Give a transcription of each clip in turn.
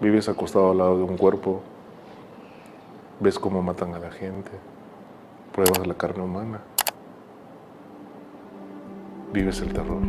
Vives acostado al lado de un cuerpo, ves cómo matan a la gente, pruebas la carne humana, vives el terror.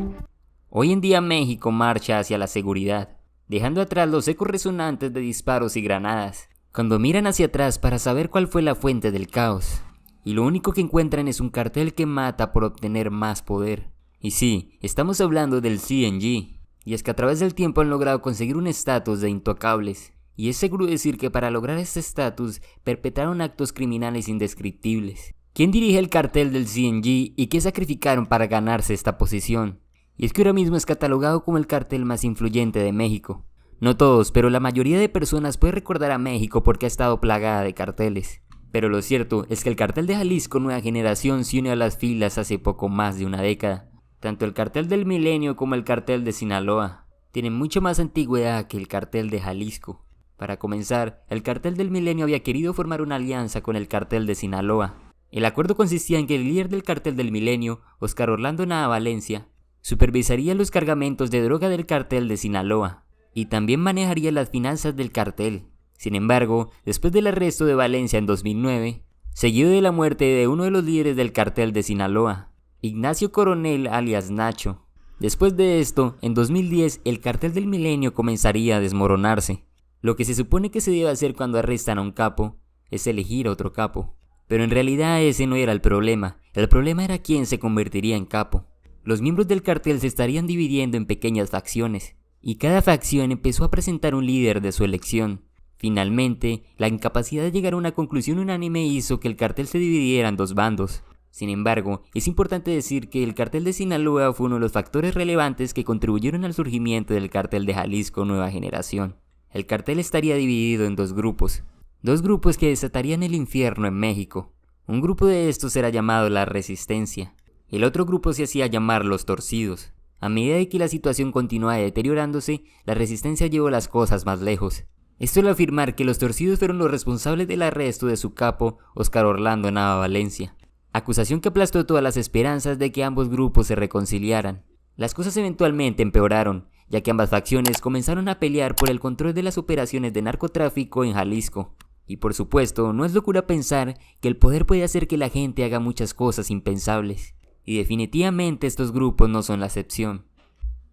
Hoy en día México marcha hacia la seguridad, dejando atrás los ecos resonantes de disparos y granadas, cuando miran hacia atrás para saber cuál fue la fuente del caos. Y lo único que encuentran es un cartel que mata por obtener más poder. Y sí, estamos hablando del CNG. Y es que a través del tiempo han logrado conseguir un estatus de intocables. Y es seguro decir que para lograr este estatus perpetraron actos criminales indescriptibles. ¿Quién dirige el cartel del CNG y qué sacrificaron para ganarse esta posición? Y es que ahora mismo es catalogado como el cartel más influyente de México. No todos, pero la mayoría de personas puede recordar a México porque ha estado plagada de carteles. Pero lo cierto es que el cartel de Jalisco Nueva Generación se unió a las filas hace poco más de una década. Tanto el cartel del Milenio como el cartel de Sinaloa tienen mucho más antigüedad que el cartel de Jalisco. Para comenzar, el cartel del Milenio había querido formar una alianza con el cartel de Sinaloa. El acuerdo consistía en que el líder del cartel del Milenio, Óscar Orlando Nava Valencia, supervisaría los cargamentos de droga del cartel de Sinaloa y también manejaría las finanzas del cartel. Sin embargo, después del arresto de Valencia en 2009, seguido de la muerte de uno de los líderes del cartel de Sinaloa, Ignacio Coronel alias Nacho. Después de esto, en 2010, el cartel del Milenio comenzaría a desmoronarse. Lo que se supone que se debe hacer cuando arrestan a un capo es elegir a otro capo. Pero en realidad ese no era el problema era quién se convertiría en capo. Los miembros del cartel se estarían dividiendo en pequeñas facciones, y cada facción empezó a presentar un líder de su elección. Finalmente, la incapacidad de llegar a una conclusión unánime hizo que el cartel se dividiera en dos bandos. Sin embargo, es importante decir que el cartel de Sinaloa fue uno de los factores relevantes que contribuyeron al surgimiento del cartel de Jalisco Nueva Generación. El cartel estaría dividido en dos grupos que desatarían el infierno en México. Un grupo de estos era llamado la Resistencia. El otro grupo se hacía llamar los Torcidos. A medida de que la situación continuaba deteriorándose, la Resistencia llevó las cosas más lejos. Esto al afirmar que los Torcidos fueron los responsables del arresto de su capo, Óscar Orlando Nava Valencia. Acusación que aplastó todas las esperanzas de que ambos grupos se reconciliaran. Las cosas eventualmente empeoraron, ya que ambas facciones comenzaron a pelear por el control de las operaciones de narcotráfico en Jalisco. Y por supuesto, no es locura pensar que el poder puede hacer que la gente haga muchas cosas impensables. Y definitivamente estos grupos no son la excepción.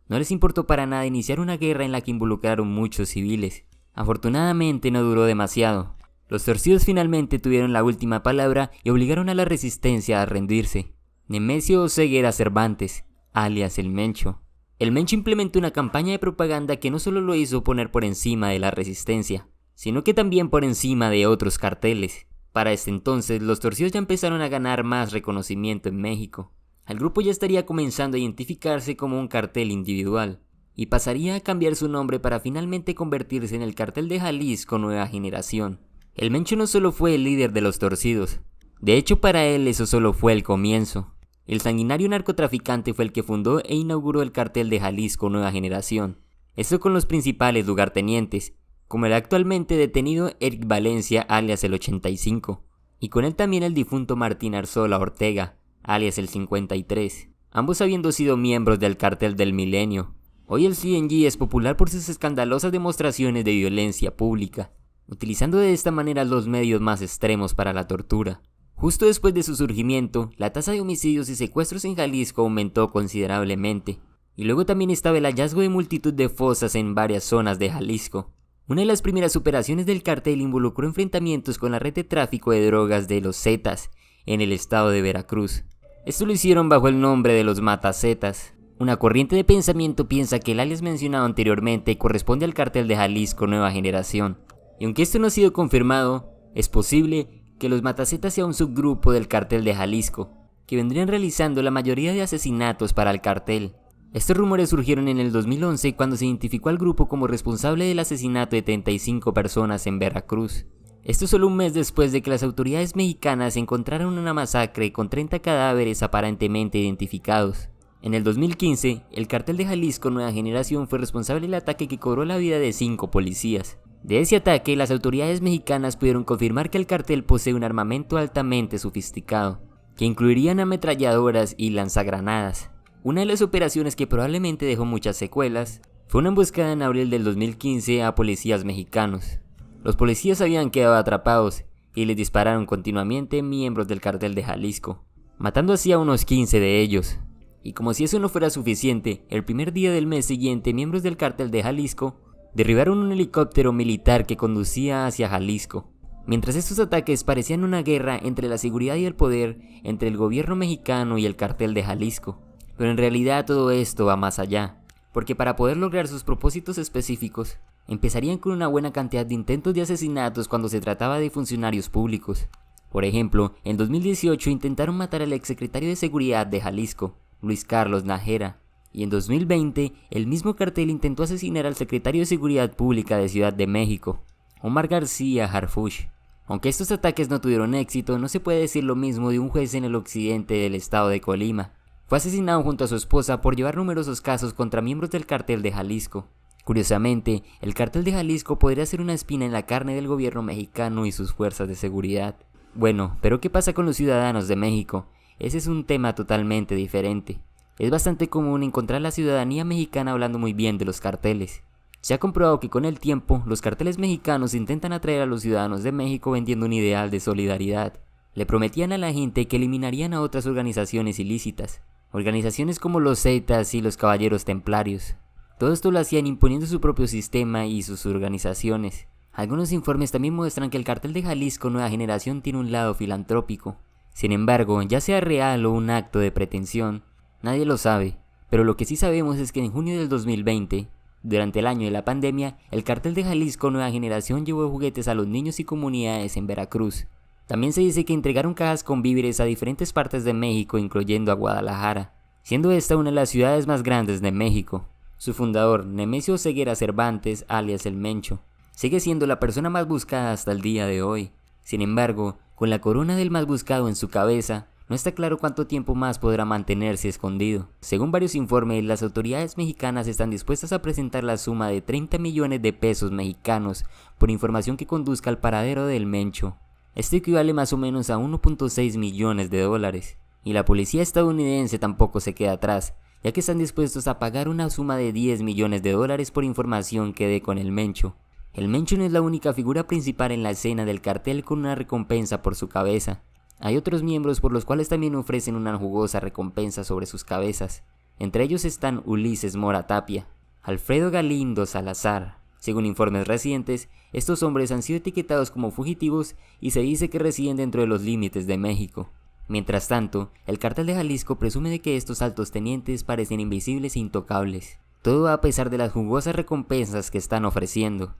No les importó para nada iniciar una guerra en la que involucraron muchos civiles. Afortunadamente no duró demasiado. Los Torcidos finalmente tuvieron la última palabra y obligaron a la Resistencia a rendirse. Nemesio Ceguera Cervantes, alias El Mencho. El Mencho implementó una campaña de propaganda que no solo lo hizo poner por encima de la Resistencia, sino que también por encima de otros carteles. Para este entonces, los Torcidos ya empezaron a ganar más reconocimiento en México. El grupo ya estaría comenzando a identificarse como un cartel individual, y pasaría a cambiar su nombre para finalmente convertirse en el cartel de Jalisco Nueva Generación. El Mencho no solo fue el líder de los Torcidos, de hecho para él eso solo fue el comienzo. El sanguinario narcotraficante fue el que fundó e inauguró el cartel de Jalisco Nueva Generación. Esto con los principales lugartenientes, como el actualmente detenido Eric Valencia alias el 85, y con él también el difunto Martín Arzola Ortega alias el 53, ambos habiendo sido miembros del cartel del Milenio. Hoy el CNG es popular por sus escandalosas demostraciones de violencia pública, utilizando de esta manera los medios más extremos para la tortura. Justo después de su surgimiento, la tasa de homicidios y secuestros en Jalisco aumentó considerablemente, y luego también estaba el hallazgo de multitud de fosas en varias zonas de Jalisco. Una de las primeras operaciones del cartel involucró enfrentamientos con la red de tráfico de drogas de los Zetas en el estado de Veracruz. Esto lo hicieron bajo el nombre de los Matazetas. Una corriente de pensamiento piensa que el alias mencionado anteriormente corresponde al cartel de Jalisco Nueva Generación. Y aunque esto no ha sido confirmado, es posible que los Matazetas sea un subgrupo del cartel de Jalisco, que vendrían realizando la mayoría de asesinatos para el cartel. Estos rumores surgieron en el 2011 cuando se identificó al grupo como responsable del asesinato de 35 personas en Veracruz. Esto solo un mes después de que las autoridades mexicanas encontraron una masacre con 30 cadáveres aparentemente identificados. En el 2015, el cartel de Jalisco Nueva Generación fue responsable del ataque que cobró la vida de 5 policías. De ese ataque, las autoridades mexicanas pudieron confirmar que el cartel posee un armamento altamente sofisticado, que incluirían ametralladoras y lanzagranadas. Una de las operaciones que probablemente dejó muchas secuelas Fue una emboscada en abril del 2015 a policías mexicanos. Los policías habían quedado atrapados y les dispararon continuamente miembros del Cartel de Jalisco, matando así a unos 15 de ellos. Y como si eso no fuera suficiente, el primer día del mes siguiente, miembros del Cartel de Jalisco derribaron un helicóptero militar que conducía hacia Jalisco. Mientras estos ataques parecían una guerra entre la seguridad y el poder entre el gobierno mexicano y el Cartel de Jalisco. Pero en realidad todo esto va más allá, porque para poder lograr sus propósitos específicos, empezarían con una buena cantidad de intentos de asesinatos cuando se trataba de funcionarios públicos. Por ejemplo, en 2018 intentaron matar al exsecretario de Seguridad de Jalisco, Luis Carlos Nájera, y en 2020 el mismo cartel intentó asesinar al secretario de Seguridad Pública de Ciudad de México, Omar García Harfuch. Aunque estos ataques no tuvieron éxito, no se puede decir lo mismo de un juez en el occidente del estado de Colima. Fue asesinado junto a su esposa por llevar numerosos casos contra miembros del Cartel de Jalisco. Curiosamente, el Cartel de Jalisco podría ser una espina en la carne del gobierno mexicano y sus fuerzas de seguridad. Bueno, pero ¿qué pasa con los ciudadanos de México? Ese es un tema totalmente diferente. Es bastante común encontrar a la ciudadanía mexicana hablando muy bien de los carteles. Se ha comprobado que con el tiempo, los carteles mexicanos intentan atraer a los ciudadanos de México vendiendo un ideal de solidaridad. Le prometían a la gente que eliminarían a otras organizaciones ilícitas, organizaciones como los Zetas y los Caballeros Templarios. Todo esto lo hacían imponiendo su propio sistema y sus organizaciones. Algunos informes también muestran que el Cartel de Jalisco Nueva Generación tiene un lado filantrópico. Sin embargo, ya sea real o un acto de pretensión, nadie lo sabe. Pero lo que sí sabemos es que en junio del 2020, durante el año de la pandemia, el Cartel de Jalisco Nueva Generación llevó juguetes a los niños y comunidades en Veracruz. También se dice que entregaron cajas con víveres a diferentes partes de México, incluyendo a Guadalajara, siendo esta una de las ciudades más grandes de México. Su fundador, Nemesio Ceguera Cervantes, alias El Mencho, sigue siendo la persona más buscada hasta el día de hoy. Sin embargo, con la corona del más buscado en su cabeza, no está claro cuánto tiempo más podrá mantenerse escondido. Según varios informes, las autoridades mexicanas están dispuestas a presentar la suma de 30 millones de pesos mexicanos por información que conduzca al paradero del Mencho. Esto equivale más o menos a 1.6 millones de dólares. Y la policía estadounidense tampoco se queda atrás, ya que están dispuestos a pagar una suma de 10 millones de dólares por información que dé con el Mencho. El Mencho no es la única figura principal en la escena del cartel con una recompensa por su cabeza. Hay otros miembros por los cuales también ofrecen una jugosa recompensa sobre sus cabezas. Entre ellos están Ulises Mora Tapia, Alfredo Galindo Salazar. Según informes recientes, estos hombres han sido etiquetados como fugitivos y se dice que residen dentro de los límites de México. Mientras tanto, el Cartel de Jalisco presume de que estos altos tenientes parecen invisibles e intocables. Todo a pesar de las jugosas recompensas que están ofreciendo.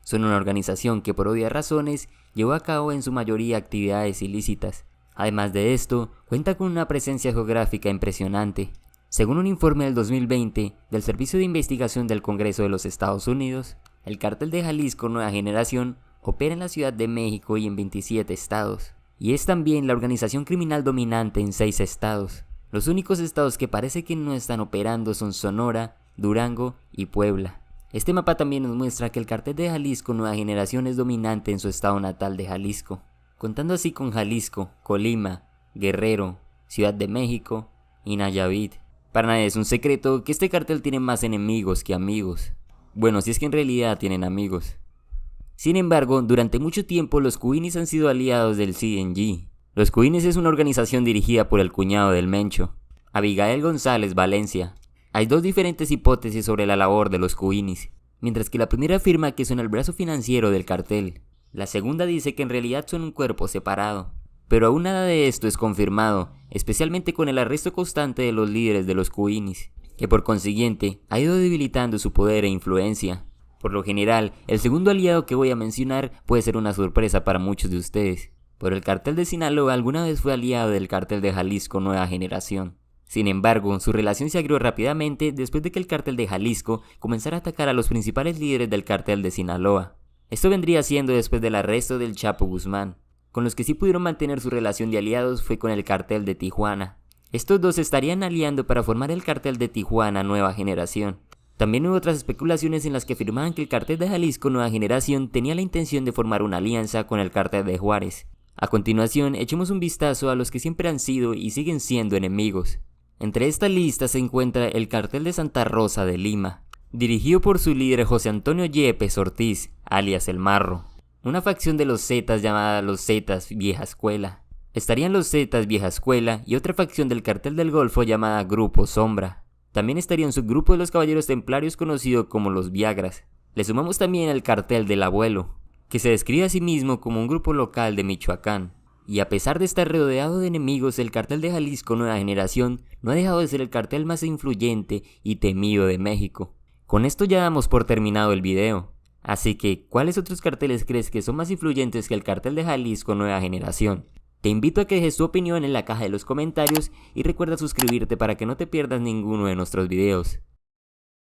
Son una organización que por obvias razones llevó a cabo en su mayoría actividades ilícitas. Además de esto, cuenta con una presencia geográfica impresionante. Según un informe del 2020 del Servicio de Investigación del Congreso de los Estados Unidos, el Cartel de Jalisco Nueva Generación opera en la Ciudad de México y en 27 estados. Y es también la organización criminal dominante en 6 estados. Los únicos estados que parece que no están operando son Sonora, Durango y Puebla. Este mapa también nos muestra que el Cartel de Jalisco Nueva Generación es dominante en su estado natal de Jalisco, contando así con Jalisco, Colima, Guerrero, Ciudad de México y Nayarit. Para nadie es un secreto que este cartel tiene más enemigos que amigos. Bueno, si es que en realidad tienen amigos. Sin embargo, durante mucho tiempo los Cuinis han sido aliados del CNG. Los Cuinis es una organización dirigida por el cuñado del Mencho, Abigail González Valencia. Hay dos diferentes hipótesis sobre la labor de los Cuinis, mientras que la primera afirma que son el brazo financiero del cartel. La segunda dice que en realidad son un cuerpo separado. Pero aún nada de esto es confirmado, especialmente con el arresto constante de los líderes de los Cuinis, que por consiguiente ha ido debilitando su poder e influencia. Por lo general, el segundo aliado que voy a mencionar puede ser una sorpresa para muchos de ustedes, pero el Cartel de Sinaloa alguna vez fue aliado del Cartel de Jalisco Nueva Generación. Sin embargo, su relación se agrió rápidamente después de que el Cartel de Jalisco comenzara a atacar a los principales líderes del Cartel de Sinaloa. Esto vendría siendo después del arresto del Chapo Guzmán. Con los que sí pudieron mantener su relación de aliados fue con el Cartel de Tijuana. Estos dos se estarían aliando para formar el Cartel de Tijuana Nueva Generación. También hubo otras especulaciones en las que afirmaban que el Cartel de Jalisco Nueva Generación tenía la intención de formar una alianza con el Cartel de Juárez. A continuación, echemos un vistazo a los que siempre han sido y siguen siendo enemigos. Entre esta lista se encuentra el Cartel de Santa Rosa de Lima, dirigido por su líder José Antonio Yepes Ortiz, alias El Marro. Una facción de los Zetas llamada los Zetas Vieja Escuela. Estarían los Zetas Vieja Escuela y otra facción del Cartel del Golfo llamada Grupo Sombra. También estaría un subgrupo de los Caballeros Templarios conocido como los Viagras. Le sumamos también el Cartel del Abuelo, que se describe a sí mismo como un grupo local de Michoacán. Y a pesar de estar rodeado de enemigos, el Cartel de Jalisco Nueva Generación no ha dejado de ser el cartel más influyente y temido de México. Con esto ya damos por terminado el video. Así que, ¿cuáles otros carteles crees que son más influyentes que el Cartel de Jalisco Nueva Generación? Te invito a que dejes tu opinión en la caja de los comentarios y recuerda suscribirte para que no te pierdas ninguno de nuestros videos.